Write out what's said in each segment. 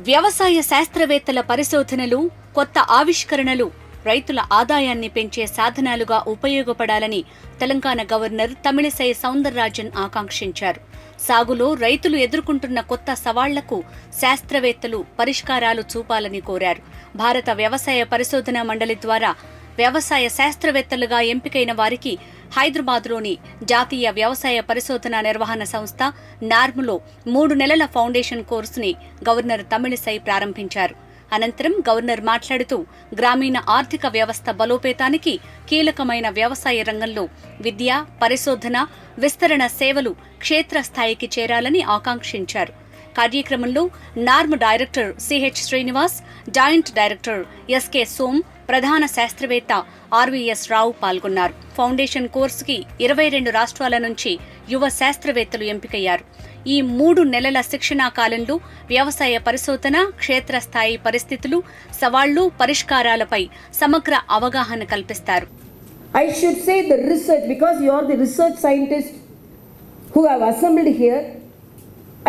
వ్యవసాయ శాస్త్రవేత్తల పరిశోధనలు, కొత్త ఆవిష్కరణలు రైతుల ఆదాయాన్ని పెంచే సాధనాలుగా ఉపయోగపడాలని తెలంగాణ గవర్నర్ తమిళిసై సౌందరరాజన్ ఆకాంక్షించారు. సాగులో రైతులు ఎదుర్కొంటున్న కొత్త సవాళ్లకు శాస్త్రవేత్తలు పరిష్కారాలు చూపాలని కోరారు. భారత వ్యవసాయ పరిశోధనా మండలి ద్వారా వ్యవసాయ శాస్త్రవేత్తలుగా ఎంపికైన వారికి హైదరాబాద్లోని జాతీయ వ్యవసాయ పరిశోధన నిర్వహణ సంస్థ NAARMలో 3 నెలల ఫౌండేషన్ కోర్సుని గవర్నర్ తమిళిసై ప్రారంభించారు. అనంతరం గవర్నర్ మాట్లాడుతూ గ్రామీణ ఆర్థిక వ్యవస్థ బలోపేతానికి కీలకమైన వ్యవసాయ రంగంలో విద్య, పరిశోధన, విస్తరణ సేవలు క్షేత్రస్థాయికి చేరాలని ఆకాంక్షించారు. కార్యక్రమంలో NAARM director CH Srinivas, joint director SK Som, ప్రధాన శాస్త్రవేత్త ఆర్వీఎస్ రావు పాల్గొన్నారు. ఫౌండేషన్ కోర్సుకి 22 రాష్ట్రాల నుంచి యువ శాస్త్రవేత్తలు ఎంపికయ్యారు. ఈ 3 నెలల శిక్షణా కాలంలో వ్యవసాయ పరిశోధన, క్షేత్రస్థాయి పరిస్థితులు, సవాళ్లు, పరిష్కారాలపై సమగ్ర అవగాహన కల్పిస్తారు. I should say the research, because you are the research scientists who have assembled here.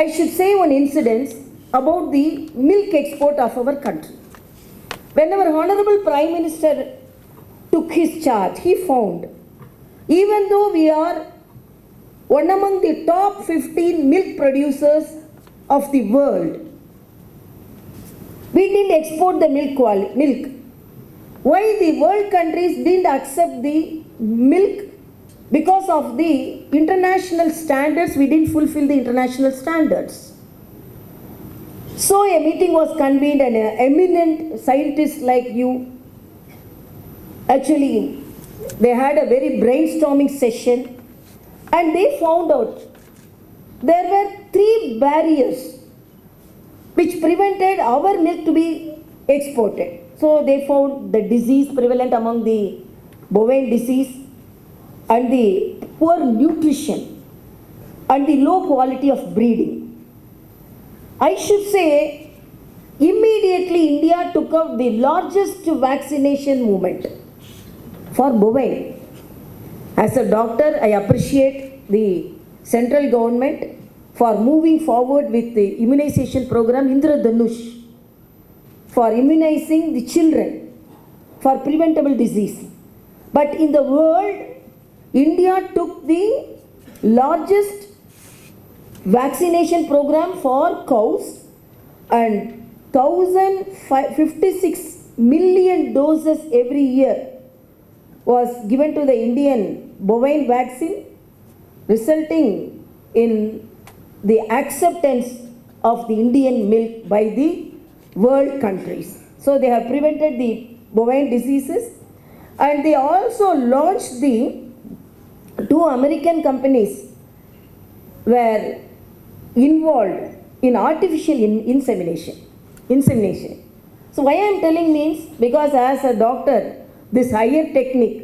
I should say one incident about the milk export of our country. When our Honorable Prime Minister took his charge, he found, even though we are one among the top 15 milk producers of the world, we didn't export the milk. Why the world countries didn't accept the milk? Because of the international standards, we didn't fulfill the international standards. So a meeting was convened and an eminent scientist like you, actually they had a very brainstorming session, and they found out there were 3 barriers which prevented our milk to be exported. So they found the disease prevalent among the bovine disease, and the poor nutrition, and the low quality of breeding. I should say, immediately India took up the largest vaccination movement for bovine. As a doctor, I appreciate the central government for moving forward with the immunization program Indradhanush, for immunizing the children for preventable disease. But in the world, India took the largest vaccination program for cows, and 1,056 million doses every year was given to the Indian bovine vaccine, resulting in the acceptance of the Indian milk by the world countries. So they have prevented the bovine diseases, and they also launched the 2 American companies were involved in artificial insemination. So why I am telling means, because as a doctor, this higher technique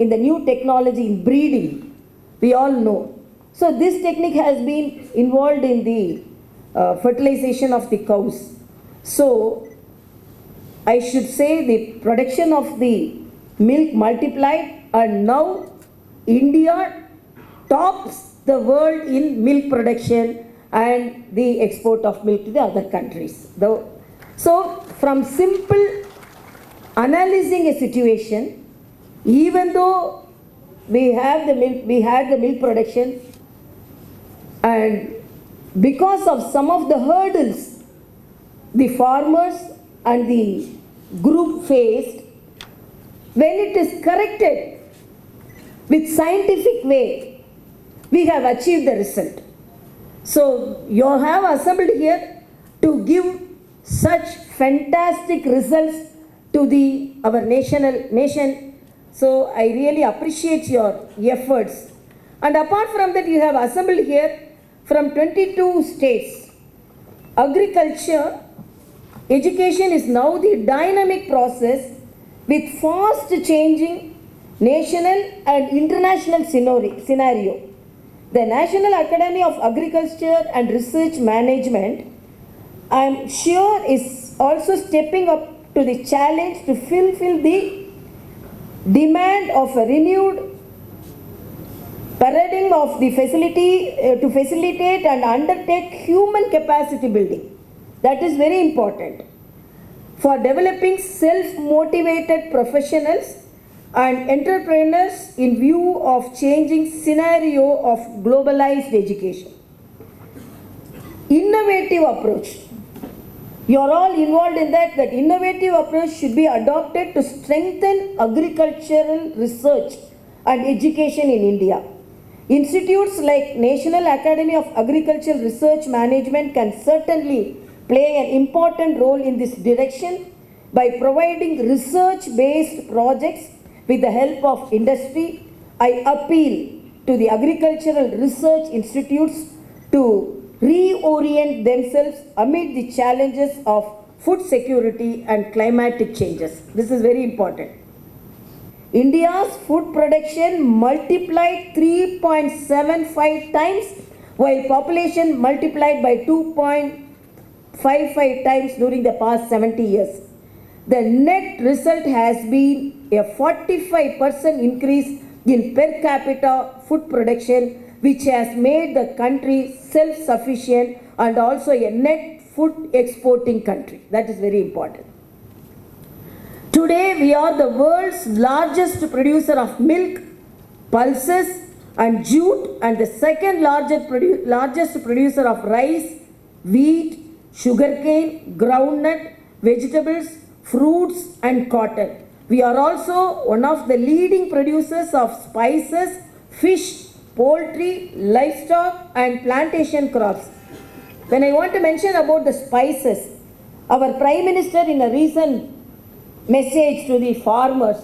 in the new technology in breeding, we all know. So this technique has been involved in the fertilization of the cows. So I should say the production of the milk multiplied, and now India tops the world in milk production and the export of milk to the other countries. So from simple analyzing a situation, even though we had the milk production, and because of some of the hurdles the farmers and the group faced, when it is corrected with scientific way, we have achieved the result. So you have assembled here to give such fantastic results to our nation. So I really appreciate your efforts. And apart from that, you have assembled here from 22 states. Agriculture education is now the dynamic process with fast changing national and international scenario. The National Academy of Agriculture and Research Management, I am sure, is also stepping up to the challenge to fulfill the demand of a renewed paradigm of the facility to facilitate and undertake human capacity building. That is very important for developing self-motivated professionals and entrepreneurs in view of changing scenario of globalized education. Innovative approach. You are all involved in that. That innovative approach should be adopted to strengthen agricultural research and education in India. Institutes like National Academy of Agricultural Research Management can certainly play an important role in this direction by providing research-based projects with the help of industry. I appeal to the agricultural research institutes to reorient themselves amid the challenges of food security and climatic changes. This is very important. India's food production multiplied 3.75 times while population multiplied by 2.55 times during the past 70 years. The net result has been a 45% increase in per capita food production, which has made the country self-sufficient and also a net food exporting country. That is very important. Today we are the world's largest producer of milk, pulses and jute, and the second largest producer of rice, wheat, sugarcane, groundnut, vegetables, fruits and cotton. We are also one of the leading producers of spices, fish, poultry, livestock and plantation crops. When I want to mention about the spices, our Prime Minister in a recent message to the farmers,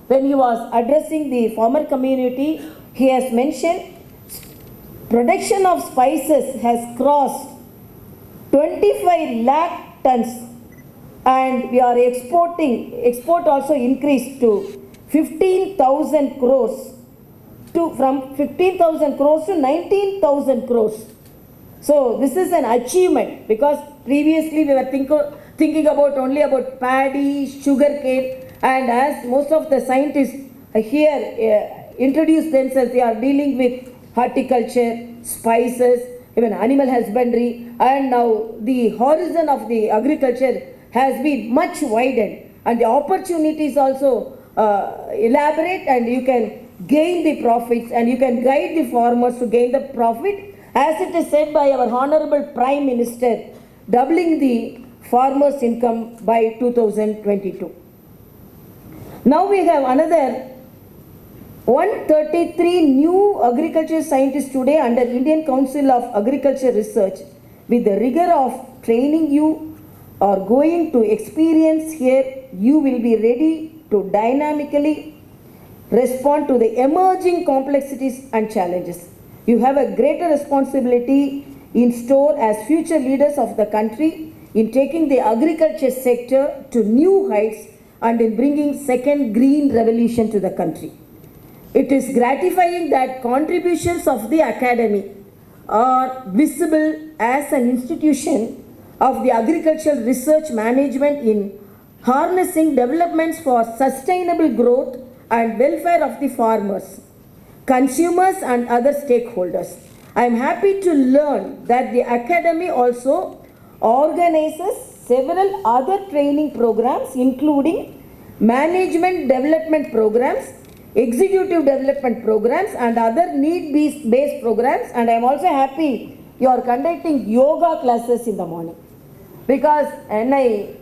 when he was addressing the farmer community, he has mentioned production of spices has crossed 25 lakh tons and we are export also increased to 15,000 crores. From 15,000 crores to 19,000 crores. So this is an achievement because previously we were thinking about only about paddy, sugarcane, and as most of the scientists here introduce themselves, they are dealing with horticulture, spices, even animal husbandry, and now the horizon of the agriculture has been much widened and the opportunities also elaborate, and you can gain the profits and you can guide the farmers to gain the profit, as it is said by our Honorable Prime Minister, doubling the farmers' income by 2022. Now we have another 133 new agriculture scientists today under Indian Council of Agriculture Research. With the rigor of training you are going to experience here, you will be ready to dynamically respond to the emerging complexities and challenges. You have a greater responsibility in store as future leaders of the country in taking the agriculture sector to new heights and in bringing second green revolution to the country. It is gratifying that contributions of the academy are visible as an institution of the agricultural research management in harnessing developments for sustainable growth and welfare of the farmers, consumers and other stakeholders. I am happy to learn that the Academy also organizes several other training programs including management development programs, executive development programs and other need-based programs, and I am also happy you are conducting yoga classes in the morning, because when I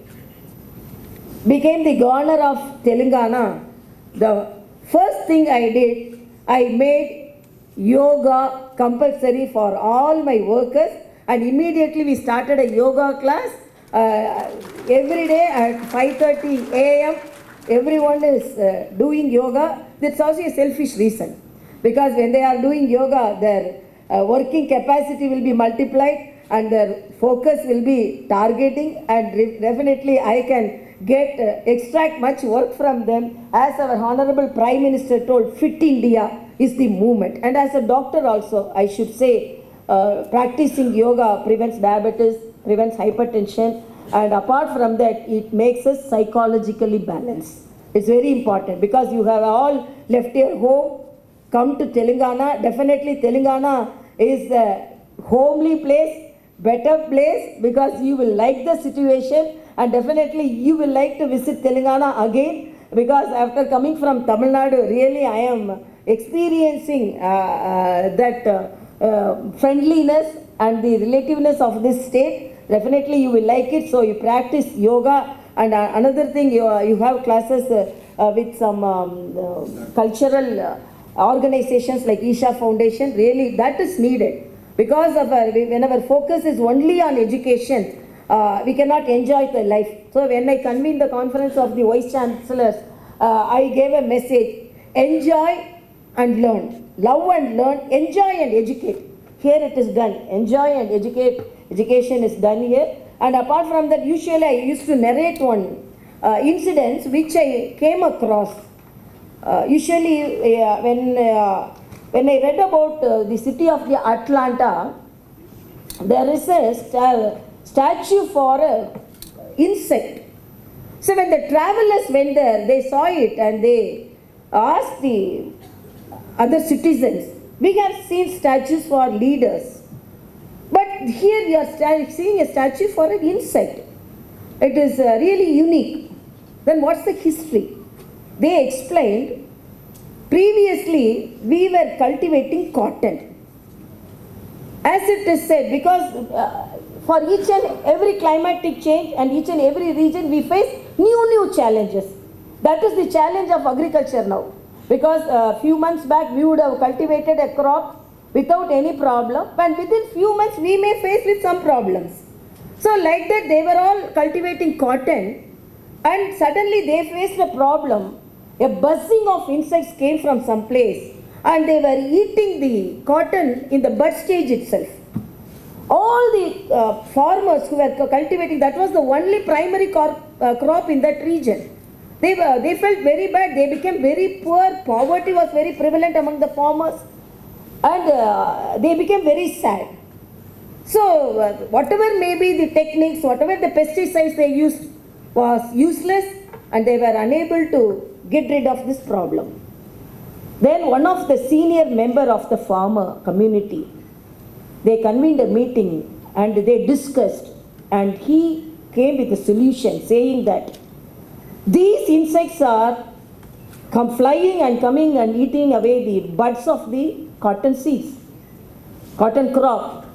became the governor of Telangana, the first thing I did, I made yoga compulsory for all my workers, and immediately we started a yoga class every day at 5:30 a.m. Everyone is doing yoga. That's also a selfish reason, because when they are doing yoga, their working capacity will be multiplied and their focus will be targeting, and definitely I can extract much work from them. As our Honorable Prime Minister told, Fit India is the movement. And as a doctor also, I should say, practicing yoga prevents diabetes, prevents hypertension, and apart from that, it makes us psychologically balanced. It's very important, because you have all left your home, come to Telangana. Definitely Telangana is a homely place. better place because you will like the situation and definitely you will like to visit Telangana again, because after coming from Tamil Nadu, really I am experiencing that friendliness and the relativeness of this state. Definitely you will like it. So you practice yoga, and another thing, you have classes with some cultural organizations like Isha Foundation. Really that is needed, because of when our focus is only on education, we cannot enjoy the life. So when I convened the conference of the vice chancellors, I gave a message: enjoy and learn, love and learn, enjoy and educate. Here it is done. Enjoy and educate. Education is done here. And apart from that, usually I used to narrate one incident which I came across. Usually when I read about the city of the Atlanta, there is a statue for an insect. So when the travelers went there, they saw it and they asked the other citizens, we have seen statues for leaders, but here we are seeing a statue for an insect. It is really unique. Then what's the history? They explained, previously we were cultivating cotton. As it is said, because for each and every climatic change and each and every region we face new challenges. That is the challenge of agriculture now. Because a few months back we would have cultivated a crop without any problem, and within few months we may face with some problems. So like that they were all cultivating cotton, and suddenly they faced a problem. A buzzing of insects came from some place and they were eating the cotton in the bud stage itself. All the farmers who were cultivating, that was the only primary crop in that region. They felt very bad. They became very poor. Poverty was very prevalent among the farmers, and they became very sad. So whatever may be the techniques, whatever the pesticides they used was useless, and they were unable to get rid of this problem. Then one of the senior member of the farmer community, they convened a meeting and they discussed, and he came with a solution saying that these insects are flying and coming and eating away the buds of the cotton seeds, cotton crop.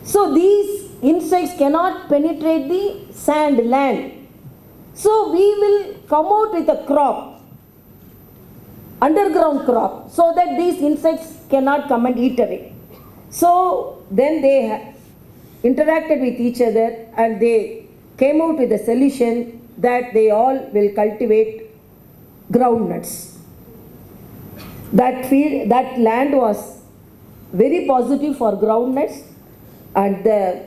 So these insects cannot penetrate the sand land. So we will come out with a crop, underground crop, so that these insects cannot come and eat away. So then they interacted with each other and they came out with a solution that they all will cultivate groundnuts. That land was very positive for groundnuts, and the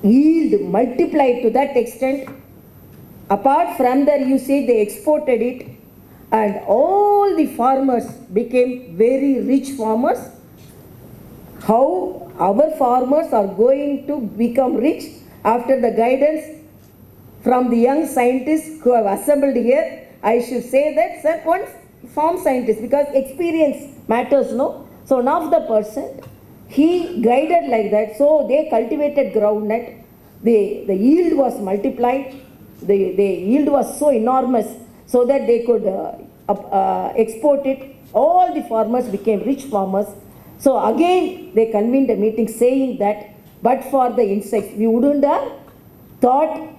yield multiplied to that extent. Apart from their usage, they exported it, and all the farmers became very rich farmers. How our farmers are going to become rich after the guidance from the young scientists who have assembled here? I should say that, sir, one farm scientist, because experience matters, no? So now the person, he guided like that. So they cultivated groundnut. The yield was multiplied. The yield was so enormous, so that they could export it. All the farmers became rich farmers. So again they convened a meeting saying that, but for the insects, we wouldn't have thought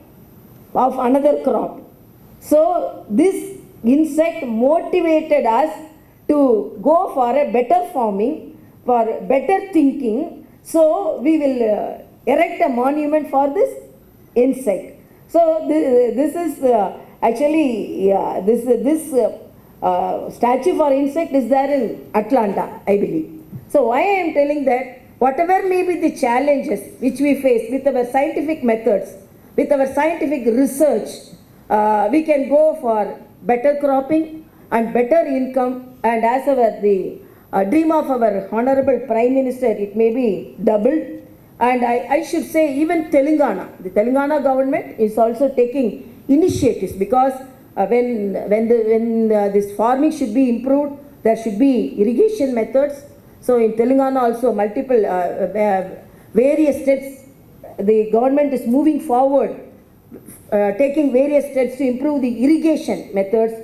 of another crop. So this insect motivated us to go for a better farming, for better thinking. So we will erect a monument for this insect. So this is actually this statue for insect is there in Atlanta, I believe. So why I am telling that, whatever may be the challenges which we face with our scientific methods, with our scientific research, we can go for better cropping and better income. And as the dream of our Honorable Prime Minister, it may be doubled. And I should say even Telangana, the Telangana government is also taking initiatives, because when this farming should be improved, there should be irrigation methods. So in Telangana also multiple various steps. The government is moving forward, taking various steps to improve the irrigation methods,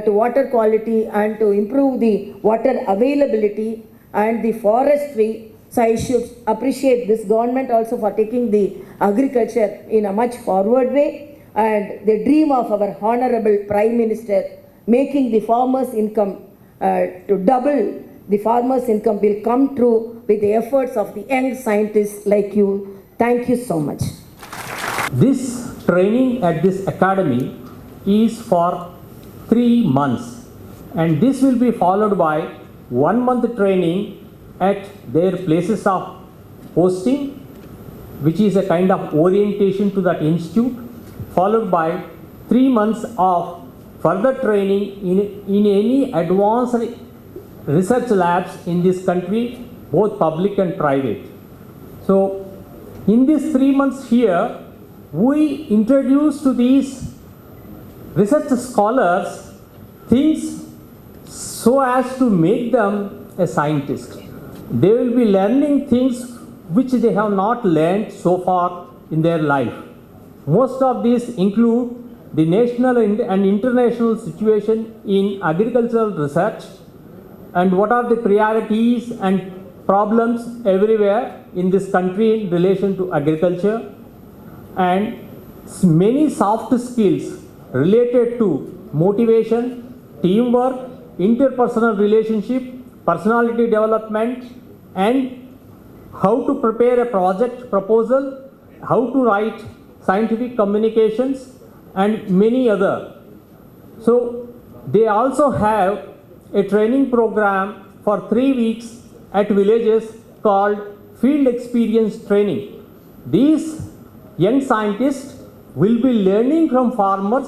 to water quality and to improve the water availability and the forestry. So I should appreciate this government also for taking the agriculture in a much forward way, and the dream of our Honorable Prime Minister making the farmers' income to double the farmers' income will come true with the efforts of the young scientists like you. Thank you so much. This training at this academy is for 3 months, and this will be followed by 1 month training at their places of posting, which is a kind of orientation to that institute, followed by 3 months of further training in any advanced research labs in this country, both public and private. So in these 3 months here, we introduce to these research scholars things so as to make them a scientist. They will be learning things which they have not learned so far in their life. Most of these include the national and international situation in agricultural research, and what are the priorities and problems everywhere in this country in relation to agriculture, and many soft skills related to motivation, teamwork, interpersonal relationship, personality development, and how to prepare a project proposal, how to write scientific communications, and many other. So they also have a training program for 3 weeks at villages called field experience training. These young scientists will be learning from farmers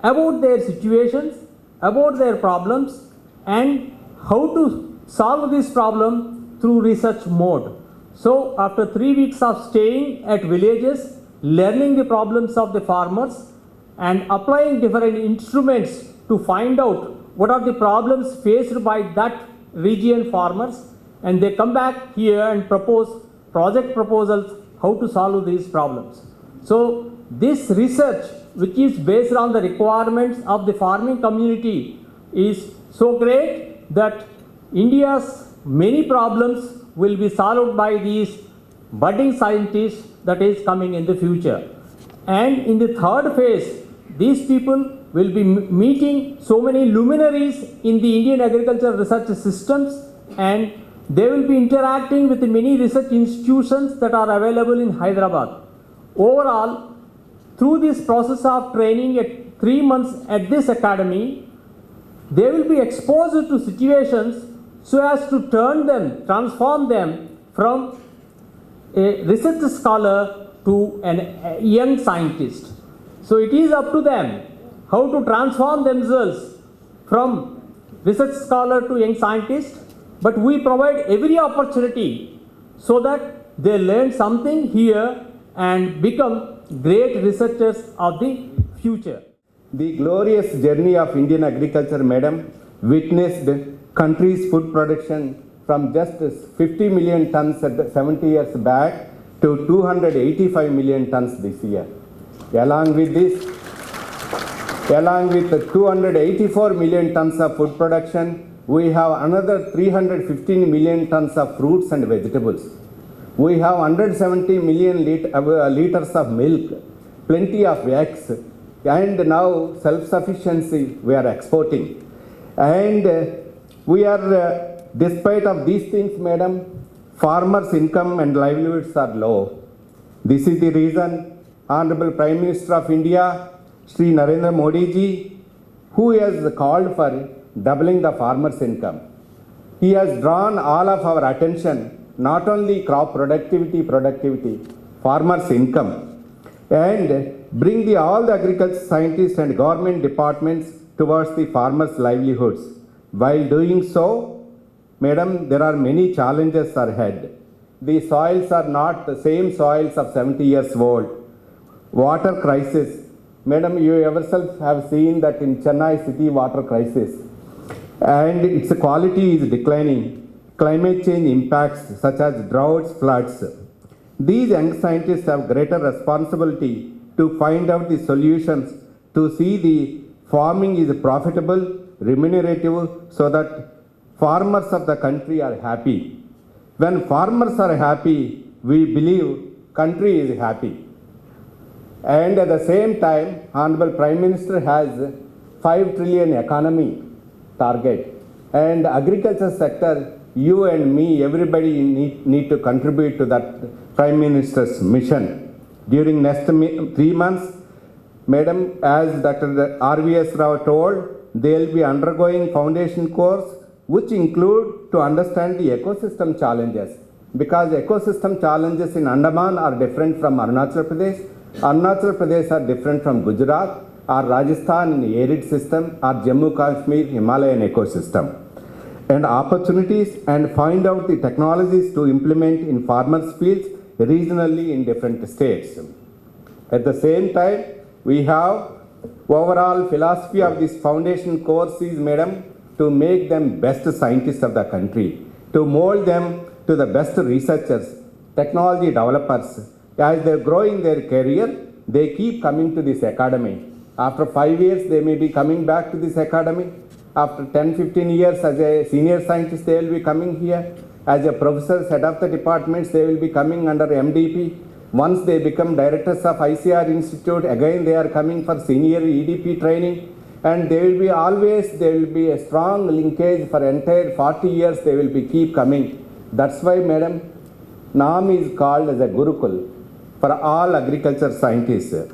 about their situations, about their problems, and how to solve this problem through research mode. So after 3 weeks of staying at villages, learning the problems of the farmers and applying different instruments to find out what are the problems faced by that region farmers, and they come back here and propose project proposals how to solve these problems. So this research, which is based on the requirements of the farming community, is so great that India's many problems will be solved by these budding scientists that is coming in the future. And in the third phase, these people will be meeting so many luminaries in the Indian agricultural research systems, and they will be interacting with many research institutions that are available in Hyderabad. Overall, through this process of training at 3 months at this academy, they will be exposed to situations so as to transform them from a research scholar to a young scientist. So it is up to them how to transform themselves from research scholar to young scientist, but we provide every opportunity so that they learn something here and become great researchers of the future. The glorious journey of Indian agriculture, madam, witnessed country's food production from just 50 million tons 70 years back to 285 million tons this year. Along with the 284 million tons of food production, we have another 315 million tons of fruits and vegetables. We have 170 million liters of milk, plenty of eggs, and now self-sufficiency we are exporting. And we are, despite of these things, madam, farmers' income and livelihoods are low. This is the reason Honorable Prime Minister of India, Shri Narendra Modi ji, who has called for doubling the farmers' income. He has drawn all of our attention, not only crop productivity, farmers' income, and bring all the agriculture scientists and government departments towards the farmers' livelihoods. While doing so, madam, there are many challenges ahead. The soils are not the same soils of 70 years old. Water crisis. Madam, you yourself have seen that in Chennai city water crisis, and its quality is declining. Climate change impacts such as droughts, floods. These young scientists have greater responsibility to find out the solutions, to see the farming is profitable, remunerative, so that farmers of the country are happy. When farmers are happy, we believe country is happy. And at the same time, Honorable Prime Minister has 5 trillion economy target. And agriculture sector, you and me, everybody need to contribute to that Prime Minister's mission. During next 3 months, Madam, as Dr. R.V.S. Rao told, they will be undergoing foundation course which include to understand the ecosystem challenges. Because ecosystem challenges in Andaman are different from Arunachal Pradesh, Arunachal Pradesh are different from Gujarat, or Rajasthan in arid system, or Jammu Kashmir Himalayan ecosystem. And opportunities and find out the technologies to implement in farmers' fields regionally in different states. At the same time, we have overall philosophy of this foundation course is, Madam, to make them best scientists of the country, to mold them to the best researchers, technology developers. As they grow in their career, they keep coming to this academy. After 5 years, they may be coming back to this academy. After 10-15 years, as a senior scientist, they will be coming here. As a professor, head of the departments, they will be coming under MDP. Once they become directors of ICAR Institute, again they are coming for senior EDP training. And there will be a strong linkage for entire 40 years, they will be keep coming. That's why, Madam, NAARM is called as a Gurukul for all agriculture scientists.